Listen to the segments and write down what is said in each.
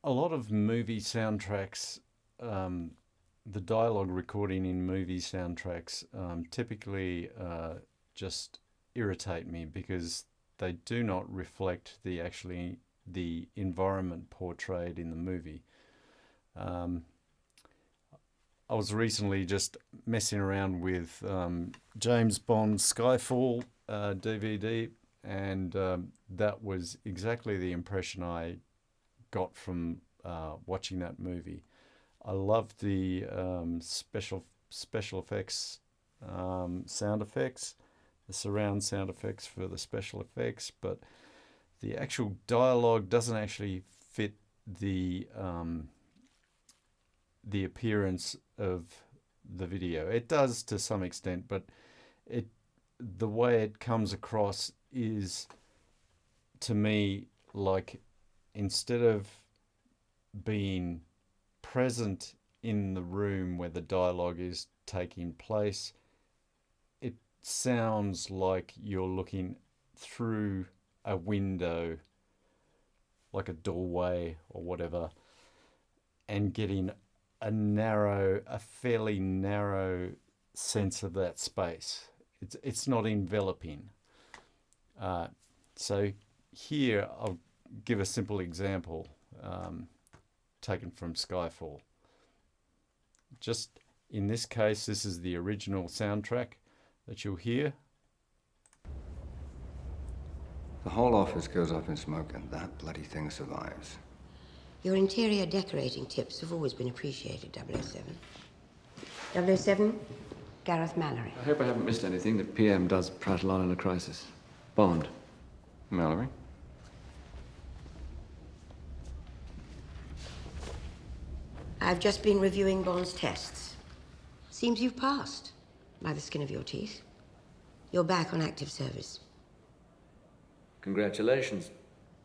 a lot of movie soundtracks, the dialogue recording in movie soundtracks typically just irritate me because they do not reflect the environment portrayed in the movie. Um, I was recently just messing around with James Bond's Skyfall DVD, and that was exactly the impression I got from watching that movie. I loved the special effects, sound effects, the surround sound effects for the special effects, but the actual dialogue doesn't actually fit the appearance of the video. It does to some extent, but it the way it comes across is, to me, like, instead of being present in the room where the dialogue is taking place, it sounds like you're looking through a window, like a doorway or whatever, and getting a fairly narrow sense of that space. It's not enveloping. Uh, so here I'll give a simple example taken from Skyfall. Just in this case, this is the original soundtrack that you'll hear. The whole office goes up in smoke and that bloody thing survives. Your interior decorating tips have always been appreciated, 007. 007, Gareth Mallory. I hope I haven't missed anything that PM does prattle on in a crisis. Bond. Mallory? I've just been reviewing Bond's tests. Seems you've passed, by the skin of your teeth. You're back on active service. Congratulations.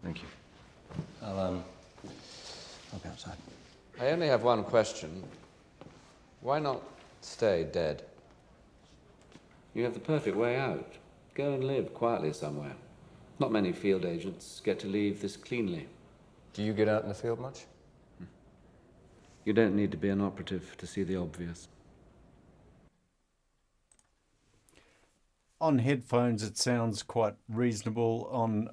Thank you. I'll be outside. I only have one question. Why not stay dead? You have the perfect way out. Go and live quietly somewhere. Not many field agents get to leave this cleanly. Do you get out in the field much? You don't need to be an operative to see the obvious. On headphones, it sounds quite reasonable. On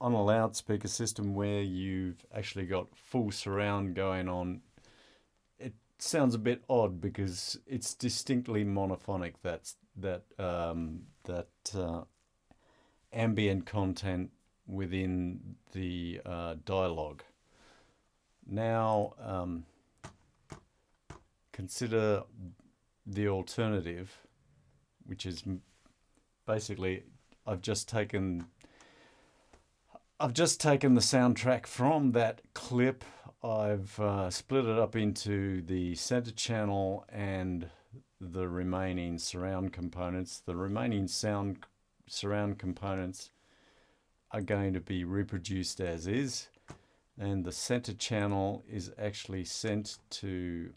a loudspeaker system where you've actually got full surround going on, it sounds a bit odd because it's distinctly monophonic. That ambient content within the dialogue. Now, consider the alternative, which is basically I've just taken the soundtrack from that clip. I've split it up into the center channel and the remaining surround components. The remaining surround components are going to be reproduced as is, and the center channel is actually sent to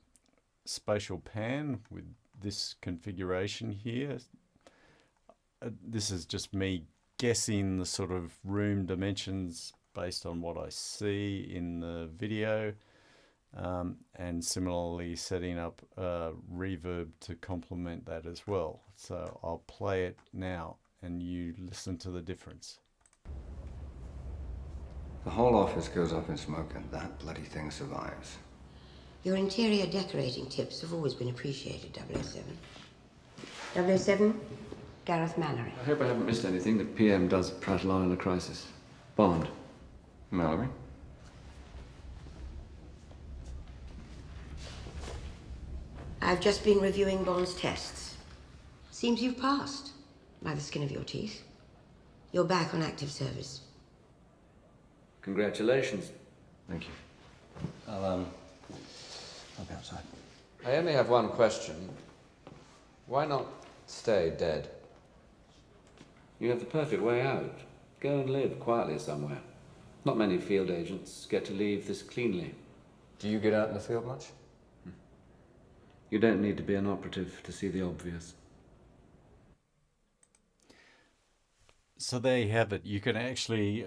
spatial pan with this configuration here. This is just me guessing the sort of room dimensions based on what I see in the video, and similarly setting up reverb to complement that as well. So I'll play it now and you listen to the difference. The whole office goes up in smoke and that bloody thing survives. Your interior decorating tips have always been appreciated, 007. 007, Gareth Mallory. I hope I haven't missed anything that PM does prattle on in a crisis. Bond. Mallory? I've just been reviewing Bond's tests. Seems you've passed, by the skin of your teeth. You're back on active service. Congratulations. Thank you. I'll be outside. I only have one question. Why not stay dead? You have the perfect way out. Go and live quietly somewhere. Not many field agents get to leave this cleanly. Do you get out in the field much? You don't need to be an operative to see the obvious. So there you have it. You can actually,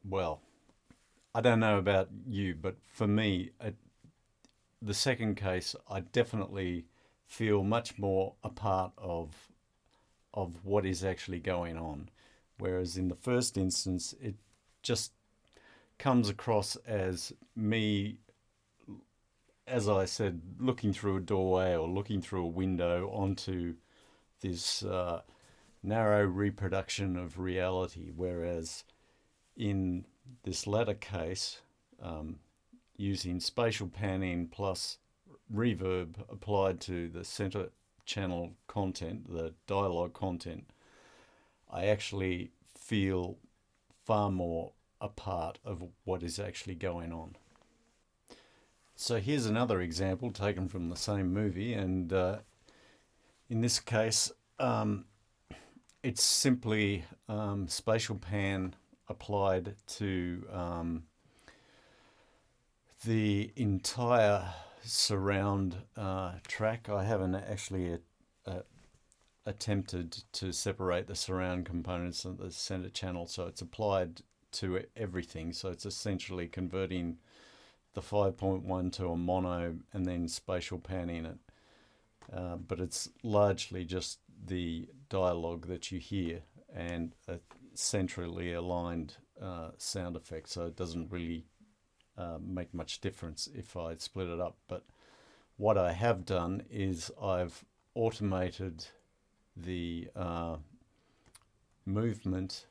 well, I don't know about you, but for me, the second case, I definitely feel much more a part of what is actually going on, whereas in the first instance, it just comes across as me, as I said, looking through a doorway or looking through a window onto this narrow reproduction of reality, whereas in this latter case, using spatial panning plus reverb applied to the center channel content, the dialogue content, I actually feel far more a part of what is actually going on. So here's another example taken from the same movie, and in this case, it's simply spatial pan applied to the entire surround track. I haven't actually attempted to separate the surround components and the center channel, so it's applied to everything. So it's essentially converting the 5.1 to a mono and then spatial panning it. But it's largely just the dialogue that you hear and a centrally aligned sound effect, so it doesn't really make much difference if I split it up. But what I have done is I've automated the movement,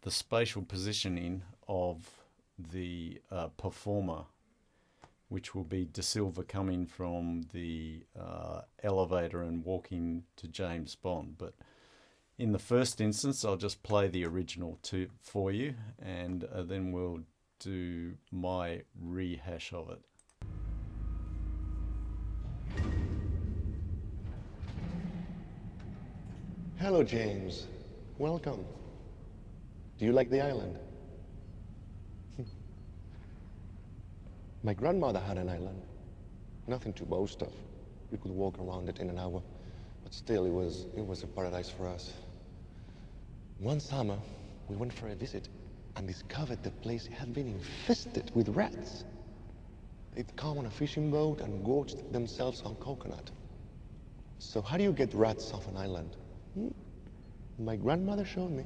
the spatial positioning of the performer, which will be De Silva coming from the elevator and walking to James Bond. But in the first instance, I'll just play the original for you, and then we'll do my rehash of it. Hello, James. Welcome. Do you like the island? My grandmother had an island. Nothing to boast of. We could walk around it in an hour, but still it was a paradise for us. One summer, we went for a visit and discovered the place had been infested with rats. They'd come on a fishing boat and gorged themselves on coconut. So how do you get rats off an island? My grandmother showed me.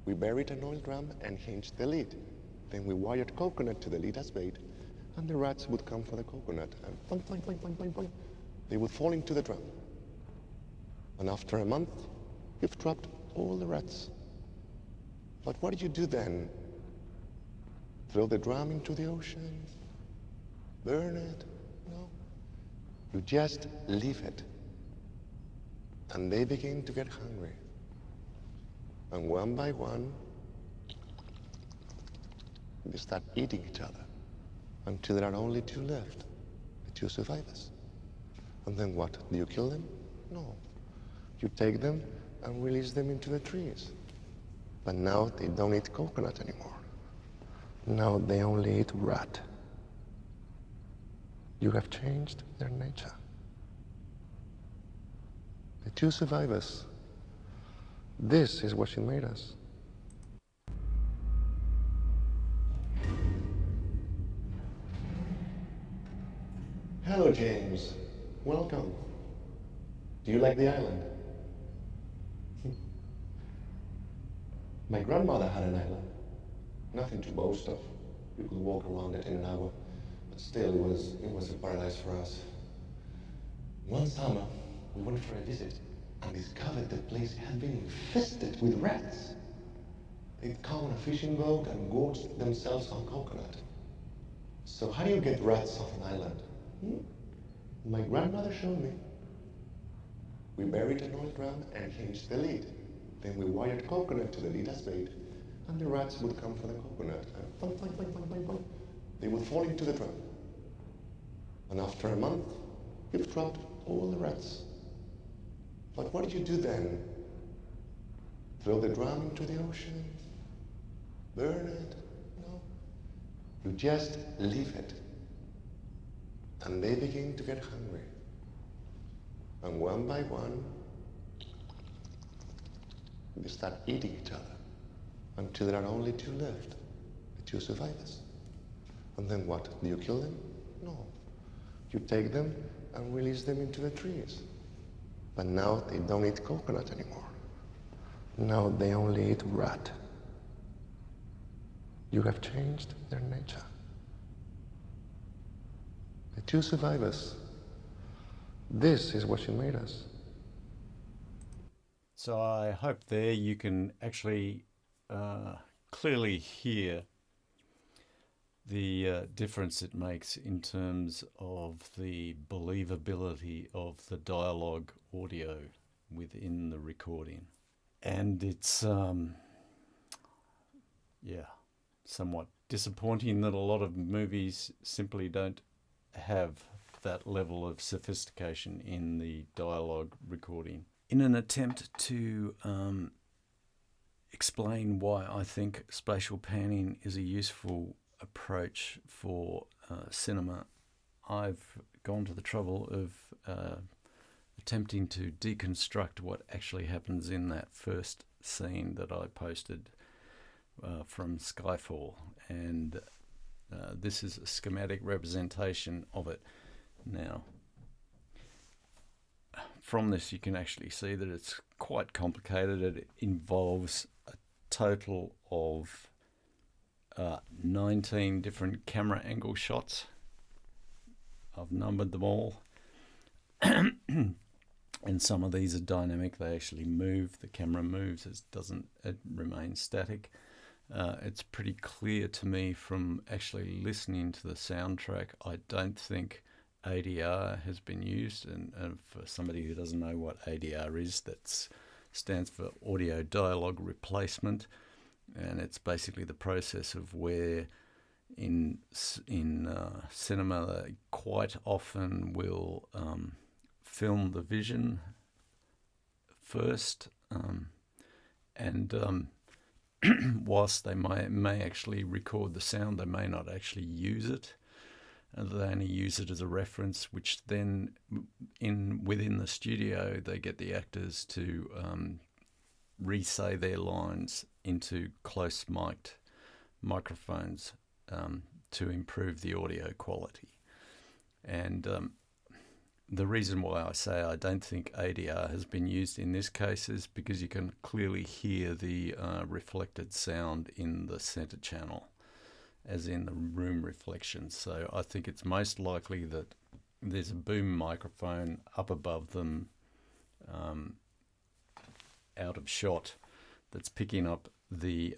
We buried an oil drum and hinged the lid. Then we wired coconut to the lid as bait, and the rats would come for the coconut, and boing, boing, boing, boing, boing, boing, they would fall into the drum. And after a month, you've trapped all the rats. But what did you do then? Throw the drum into the ocean? Burn it? No. You just leave it. And they begin to get hungry. And one by one, they start eating each other until there are only two left, the two survivors. And then what? Do you kill them? No. You take them and release them into the trees. But now they don't eat coconut anymore. Now they only eat rat. You have changed their nature. The two survivors. This is what she made us. Hello, James. Welcome. Do you like the island? My grandmother had an island. Nothing to boast of. We could walk around it in an hour, but still it was a paradise for us. One summer, we went for a visit and discovered the place had been infested with rats. They'd come on a fishing boat and gorged themselves on coconut. So how do you get rats off an island? My grandmother showed me. We buried an oil drum and hinged the lid. Then we wired coconut to the lid as bait, and the rats would come for the coconut, and boing, boing, boing, boing, boing, boing, they would fall into the drum. And after a month, you've trapped all the rats. But what did you do then? Throw the drum into the ocean? Burn it? No. You just leave it. And they begin to get hungry. And one by one, they start eating each other until there are only two left, but you survive us. And then what? Do you kill them? No. You take them and release them into the trees. But now they don't eat coconut anymore. Now they only eat rat. You have changed their nature. But you survive us. This is what you made us. So I hope there you can actually clearly hear the difference it makes in terms of the believability of the dialogue audio within the recording. And it's, somewhat disappointing that a lot of movies simply don't have that level of sophistication in the dialogue recording. In an attempt to explain why I think spatial panning is a useful approach for cinema, I've gone to the trouble of attempting to deconstruct what actually happens in that first scene that I posted from Skyfall, and this is a schematic representation of it. Now, from this you can actually see that it's quite complicated. It involves a total of 19 different camera angle shots. I've numbered them all. And some of these are dynamic. They actually move. The camera moves. It remains static. It's pretty clear to me from actually listening to the soundtrack, I don't think ADR has been used. And for somebody who doesn't know what ADR is, that stands for audio dialogue replacement. And it's basically the process of where in cinema they quite often will film the vision first, and whilst they may actually record the sound, they may not actually use it, and they only use it as a reference, which then within the studio they get the actors to re-say their lines into close mic'd microphones to improve the audio quality. And the reason why I say I don't think ADR has been used in this case is because you can clearly hear the reflected sound in the center channel, as in the room reflection. So I think it's most likely that there's a boom microphone up above them, out of shot, that's picking up the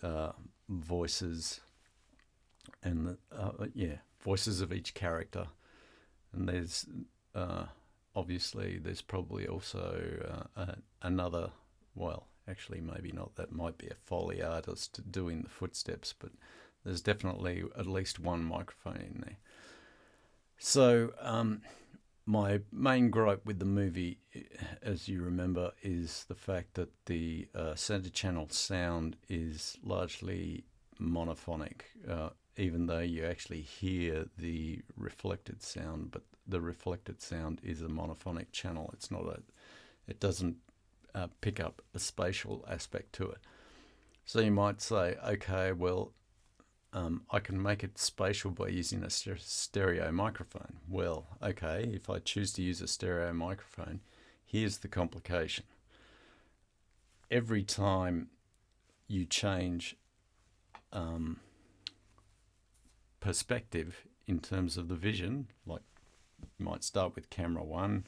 voices and the voices of each character. And there's obviously there's probably also another, well, actually maybe not, that might be a Foley artist doing the footsteps, but there's definitely at least one microphone in there. So my main gripe with the movie, as you remember, is the fact that the center channel sound is largely monophonic, even though you actually hear the reflected sound, but the reflected sound is a monophonic channel. It's not it doesn't pick up a spatial aspect to it. So you might say, okay, well, I can make it spatial by using a stereo microphone. Well, okay, if I choose to use a stereo microphone, here's the complication. Every time you change perspective in terms of the vision, like you might start with camera 1,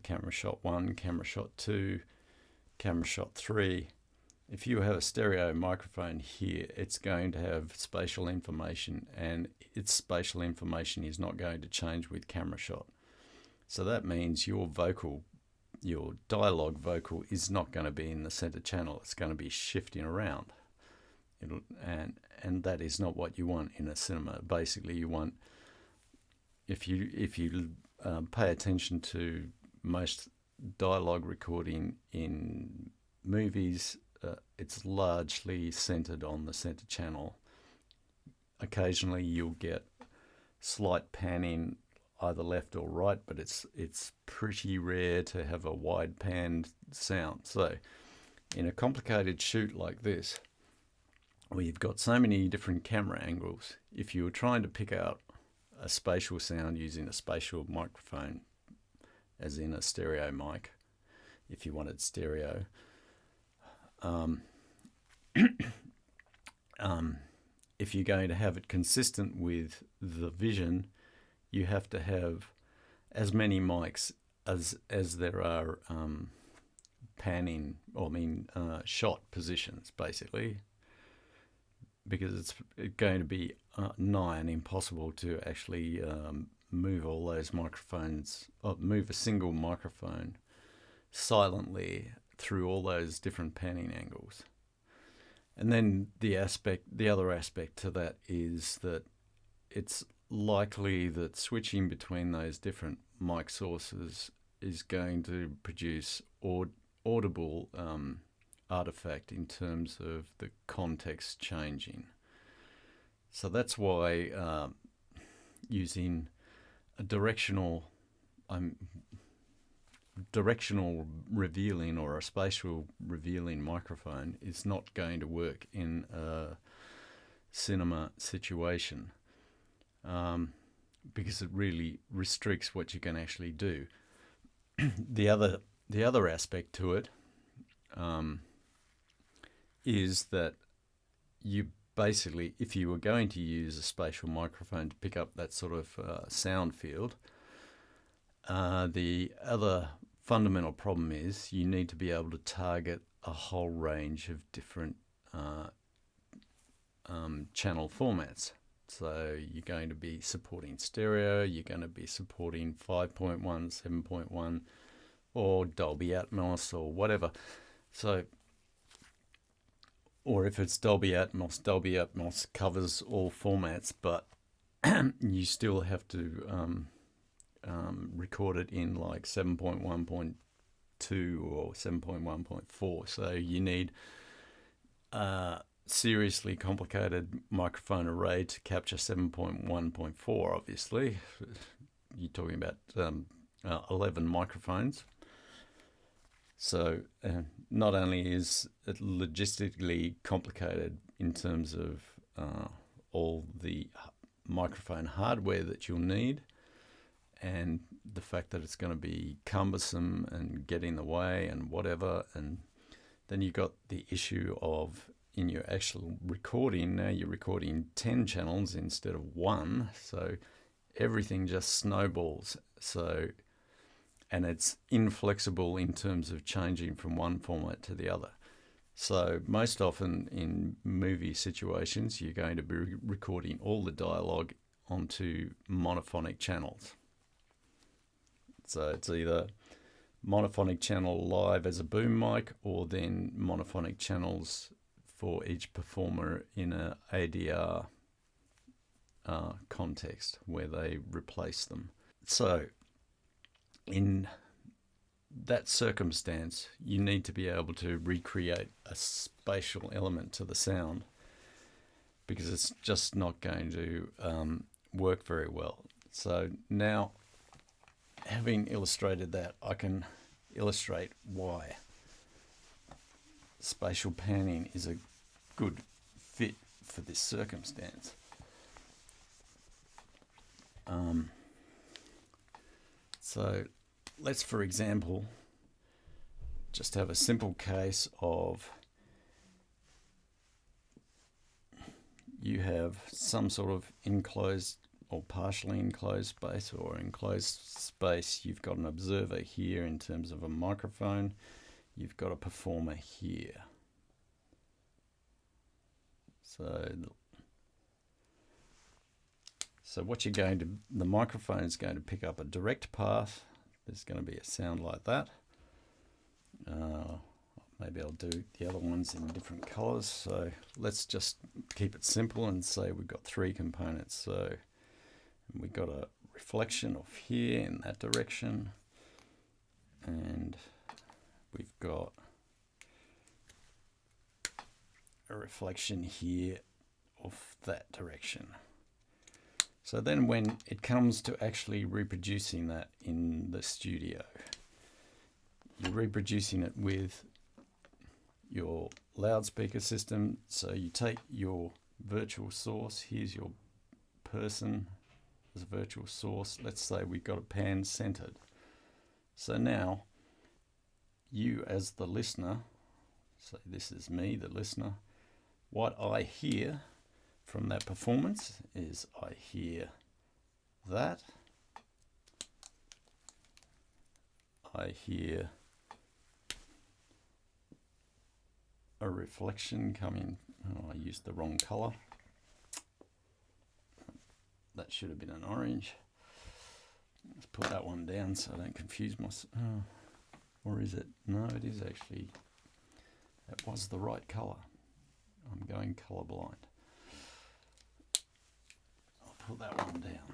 camera shot 1, camera shot 2, camera shot 3. If you have a stereo microphone here, it's going to have spatial information, and its spatial information is not going to change with camera shot. So that means your dialogue vocal is not going to be in the center channel. It's going to be shifting around. And that is not what you want in a cinema. Basically, you want, if you pay attention to most dialogue recording in movies, it's largely centered on the center channel. Occasionally you'll get slight panning either left or right, but it's pretty rare to have a wide panned sound. So in a complicated shoot like this, where you've got so many different camera angles. If you were trying to pick out a spatial sound using a spatial microphone, as in a stereo mic, if you wanted stereo, if you're going to have it consistent with the vision, you have to have as many mics as there are panning, or shot positions, basically, because it's going to be nigh and impossible to actually move all those microphones, or move a single microphone silently through all those different panning angles. And then the other aspect to that is that it's likely that switching between those different mic sources is going to produce audible artifact in terms of the context changing. So that's why using a directional revealing or a spatial revealing microphone is not going to work in a cinema situation, because it really restricts what you can actually do. The other aspect to it is that you basically, if you were going to use a spatial microphone to pick up that sort of sound field, the other fundamental problem is you need to be able to target a whole range of different channel formats. So you're going to be supporting stereo, you're going to be supporting 5.1, 7.1, or Dolby Atmos, or whatever. So, or if it's Dolby Atmos covers all formats, but you still have to record it in like 7.1.2 or 7.1.4. So you need seriously complicated microphone array to capture 7.1.4, obviously. You're talking about 11 microphones. So not only is it logistically complicated in terms of all the microphone hardware that you'll need, and the fact that it's going to be cumbersome and get in the way and whatever, and then you've got the issue of, in your actual recording, now you're recording 10 channels instead of one, so everything just snowballs. So, and it's inflexible in terms of changing from one format to the other. So most often in movie situations, you're going to be recording all the dialogue onto monophonic channels. So it's either monophonic channel live as a boom mic, or then monophonic channels for each performer in a ADR context where they replace them. So in that circumstance, you need to be able to recreate a spatial element to the sound, because it's just not going to work very well. So now, having illustrated that, I can illustrate why spatial panning is a good fit for this circumstance. So let's, for example, just have a simple case of you have some sort of enclosed or partially enclosed space, or enclosed space. You've got an observer here in terms of a microphone. You've got a performer here. So what you're going to, the microphone is going to pick up a direct path. There's going to be a sound like that. Maybe I'll do the other ones in different colors. So let's just keep it simple and say we've got three components. So we've got a reflection off here in that direction, and we've got a reflection here off that direction. So then when it comes to actually reproducing that in the studio, you're reproducing it with your loudspeaker system. So you take your virtual source, here's your person as a virtual source. Let's say we've got a pan centered. So now you as the listener, so this is me, the listener, what I hear from that performance is I hear that. I hear a reflection coming. Oh, I used the wrong color. That should have been an orange. Let's put that one down so I don't confuse myself. Oh, or is it? No, it is actually. That was the right color. I'm going colorblind. I'll put that one down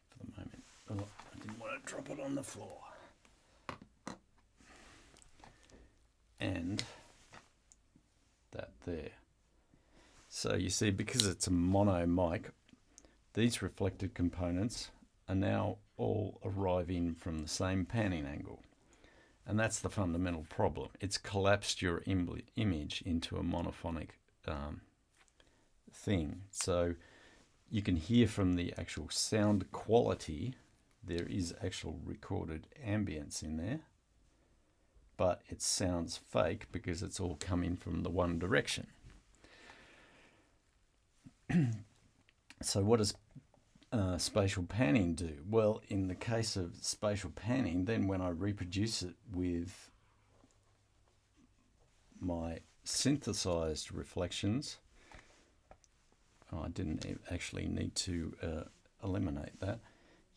for the moment. Oh, I didn't want to drop it on the floor. And that there. So you see, because it's a mono mic, these reflected components are now all arriving from the same panning angle. And that's the fundamental problem. It's collapsed your image into a monophonic thing. So you can hear from the actual sound quality, there is actual recorded ambience in there, but it sounds fake because it's all coming from the one direction. So what does spatial panning do? Well, in the case of spatial panning, then when I reproduce it with my synthesized reflections, I didn't actually need to eliminate that.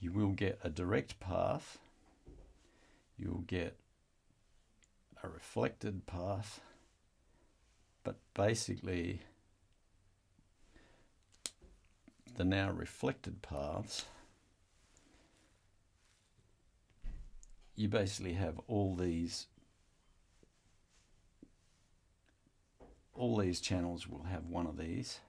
You will get a direct path, you'll get a reflected path, but basically the now reflected paths, you basically have all these channels will have one of these.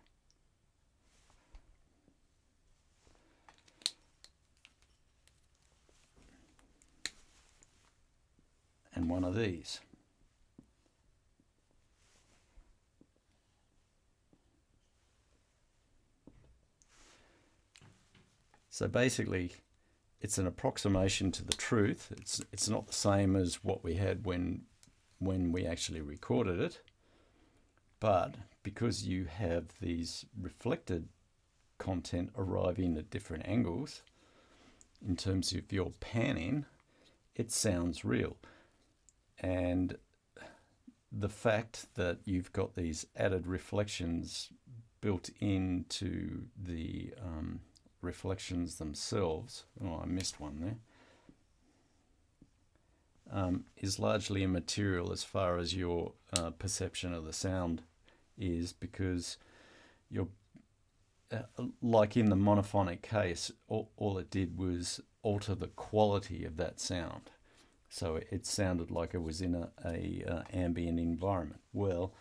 And one of these. So basically, it's an approximation to the truth. It's not the same as what we had when we actually recorded it. But because you have these reflected content arriving at different angles, in terms of your panning, it sounds real. And the fact that you've got these added reflections built into the reflections themselves, oh, I missed one there, is largely immaterial as far as your perception of the sound is, because you're like in the monophonic case, all it did was alter the quality of that sound. So it sounded like it was in a ambient environment. Well,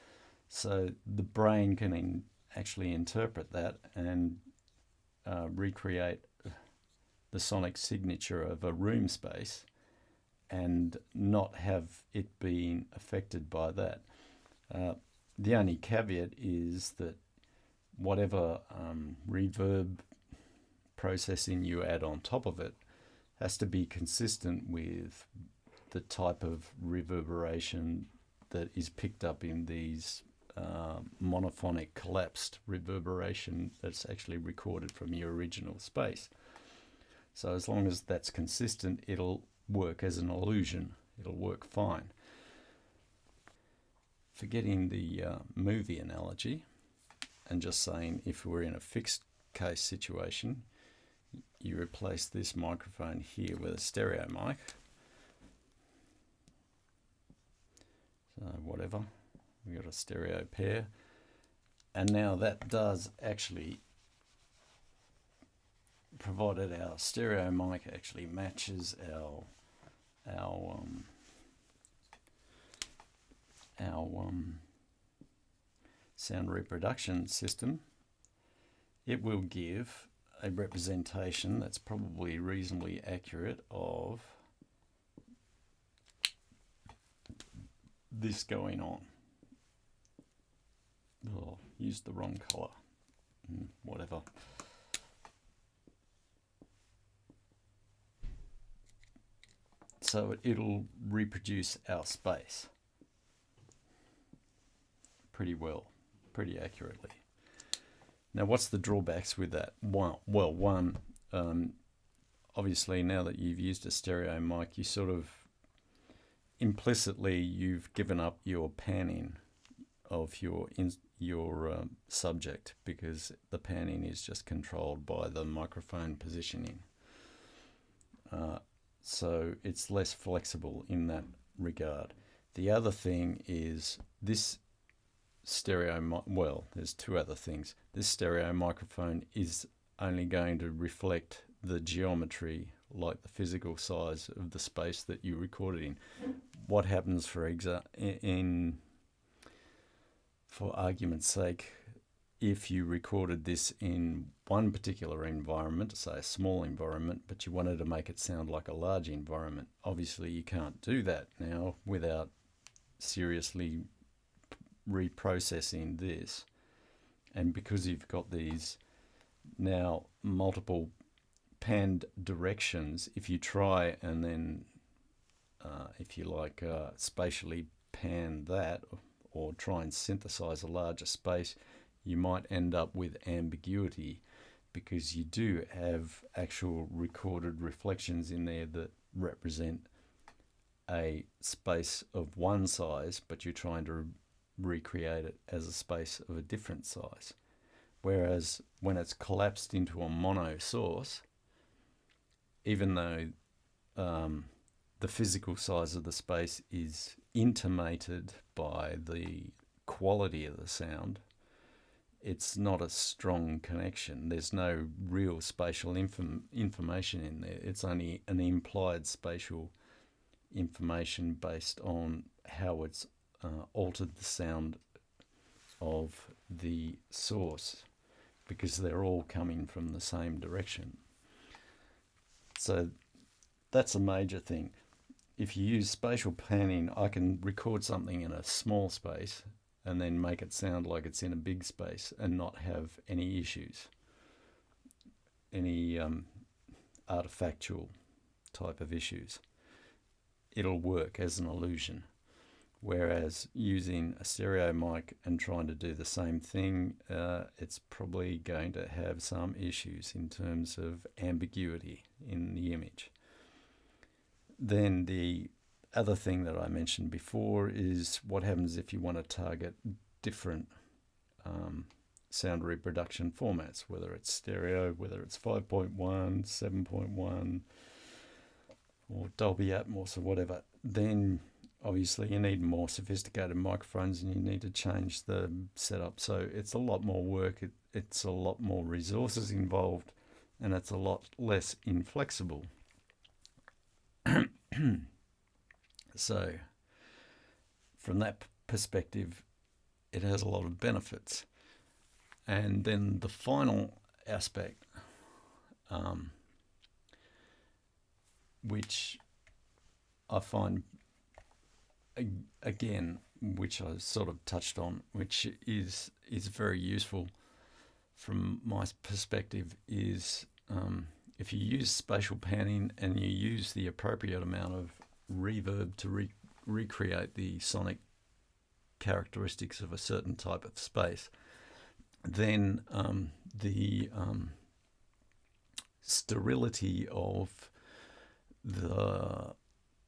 so the brain can actually interpret that and recreate the sonic signature of a room space and not have it being affected by that. The only caveat is that whatever reverb processing you add on top of it has to be consistent with the type of reverberation that is picked up in these monophonic collapsed reverberation that's actually recorded from your original space. So as long as that's consistent, it'll work as an illusion. It'll work fine. Forgetting the movie analogy and just saying if we're in a fixed case situation, you replace this microphone here with a stereo mic. So whatever, we've got a stereo pair. And now that does actually, provided our stereo mic actually matches our sound reproduction system, it will give a representation that's probably reasonably accurate of this going on. Oh, used the wrong colour. Whatever. So it'll reproduce our space pretty well, pretty accurately. Now, what's the drawbacks with that? Well, one, obviously now that you've used a stereo mic, you sort of implicitly you've given up your panning of your subject, because the panning is just controlled by the microphone positioning. So it's less flexible in that regard. The other thing is this there's two other things. This stereo microphone is only going to reflect the geometry, like the physical size of the space that you recorded in. What happens, for argument's sake, if you recorded this in one particular environment, say a small environment, but you wanted to make it sound like a large environment? Obviously you can't do that now without seriously reprocessing this. And because you've got these now multiple panned directions, if you try and then if you like spatially pan that, or try and synthesize a larger space, you might end up with ambiguity, because you do have actual recorded reflections in there that represent a space of one size, but you're trying to recreate it as a space of a different size. Whereas when it's collapsed into a mono source, even though the physical size of the space is intimated by the quality of the sound, it's not a strong connection. There's no real spatial information in there. It's only an implied spatial information based on how it's altered the sound of the source, because they're all coming from the same direction. So that's a major thing. If you use spatial panning, I can record something in a small space and then make it sound like it's in a big space and not have any issues, any artifactual type of issues. It'll work as an illusion. Whereas using a stereo mic and trying to do the same thing, it's probably going to have some issues in terms of ambiguity in the image. Then the other thing that I mentioned before is what happens if you want to target different sound reproduction formats, whether it's stereo, whether it's 5.1, 7.1, or Dolby Atmos or whatever. Then obviously you need more sophisticated microphones and you need to change the setup. So it's a lot more work, it's a lot more resources involved, and it's a lot less inflexible. So from that perspective, it has a lot of benefits. And then the final aspect, which I find, again, which I sort of touched on, which is very useful from my perspective, is if you use spatial panning and you use the appropriate amount of reverb to recreate the sonic characteristics of a certain type of space, then the sterility of the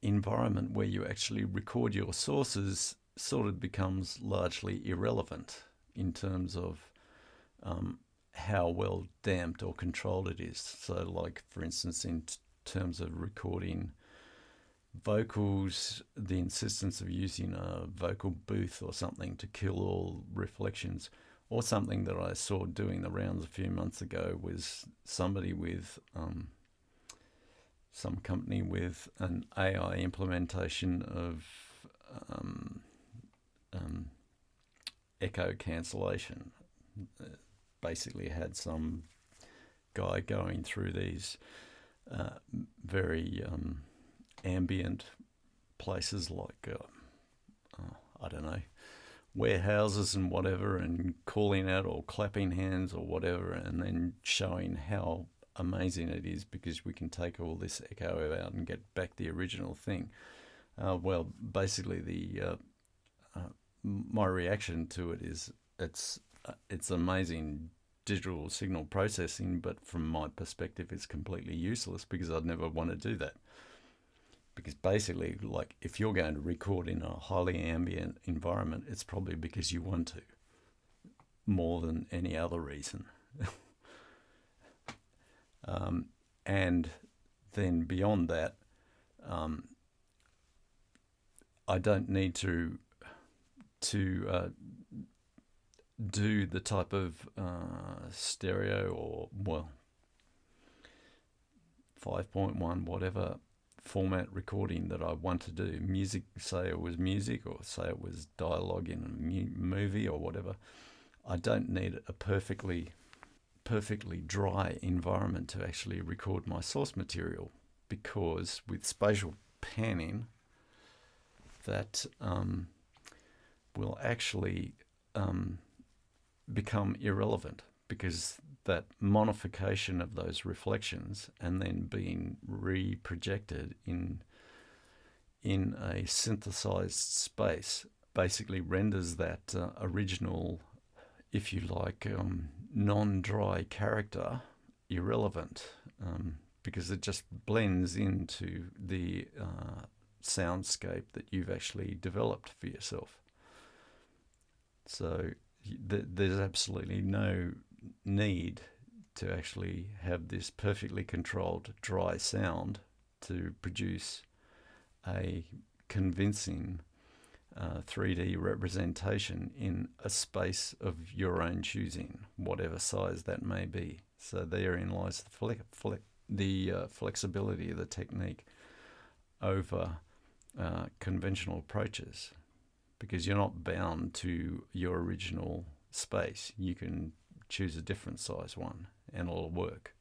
environment where you actually record your sources sort of becomes largely irrelevant in terms of how well damped or controlled it is. So like, for instance, in terms of recording vocals, the insistence of using a vocal booth or something to kill all reflections, or something that I saw doing the rounds a few months ago was somebody with some company with an AI implementation of echo cancellation. Basically had some guy going through these very ambient places like, I don't know, warehouses and whatever, and calling out or clapping hands or whatever, and then showing how amazing it is because we can take all this echo out and get back the original thing. Well, basically, my reaction to it is it's amazing digital signal processing, but from my perspective, it's completely useless because I'd never want to do that. Because basically, like, if you're going to record in a highly ambient environment, it's probably because you want to, more than any other reason. And then beyond that, I don't need to do the type of stereo or, well, 5.1 whatever format recording that I want to do. Music, say it was music, or say it was dialogue in a movie or whatever. I don't need a perfectly dry environment to actually record my source material, because with spatial panning, that will actually become irrelevant, because that modification of those reflections and then being reprojected in a synthesized space basically renders that original, if you like, non-dry character irrelevant, because it just blends into the soundscape that you've actually developed for yourself. So there's absolutely no need to actually have this perfectly controlled dry sound to produce a convincing 3D representation in a space of your own choosing, whatever size that may be. So therein lies the flexibility of the technique over conventional approaches, because you're not bound to your original space. You can choose a different size one and it'll work.